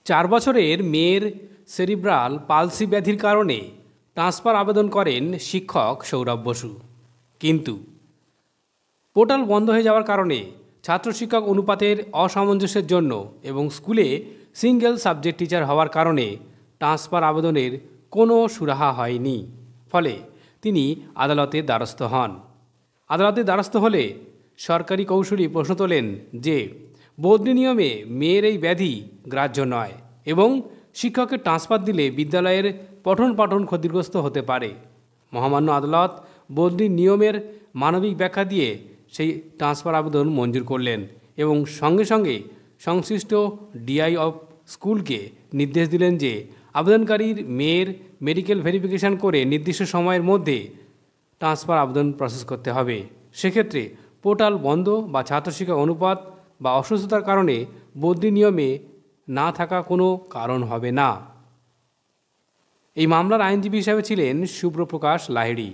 4 বছরের মেয়ের cerebral palsy ব্যাধির কারণে ট্রান্সফার আবেদন করেন শিক্ষক সৌরভ বসু। কিন্তু পোর্টাল বন্ধ হয়ে যাওয়ার কারণে ছাত্র শিক্ষক অনুপাতের অসামঞ্জস্যের জন্য এবং স্কুলে সিঙ্গেল সাবজেক্ট টিচার হওয়ার কারণে ট্রান্সফার আবেদনের কোনো সুরাহা হয়নি। ফলে তিনি আদালতের দ্বারস্থ হন। আদালতের দ্বারস্থ হলে সরকারি কৌঁসুলি প্রশ্ন তোলেন যে বদলি নিয়মে মেয়ের এই ব্যাধি গ্রাহ্য নয় এবং শিক্ষকের ট্রান্সফার দিলে বিদ্যালয়ের পঠন পাঠন ক্ষতিগ্রস্ত হতে পারে। মহামান্য আদালত বদলির নিয়মের মানবিক ব্যাখ্যা দিয়ে সেই ট্রান্সফার আবেদন মঞ্জুর করলেন এবং সঙ্গে সঙ্গে সংশ্লিষ্ট ডিআই অফ স্কুলকে নির্দেশ দিলেন যে আবেদনকারীর মেয়ের মেডিকেল ভেরিফিকেশন করে নির্দিষ্ট সময়ের মধ্যে ট্রান্সফার আবেদন প্রসেস করতে হবে। সেক্ষেত্রে পোর্টাল বন্ধ বা ছাত্র শিক্ষক অনুপাত বা অসুস্থতার কারণে বদলি নিয়মে না থাকা কোনো কারণ হবে না। এই মামলার আইনজীবী হিসাবে ছিলেন সুব্রপ্রকাশ লাহিড়ী।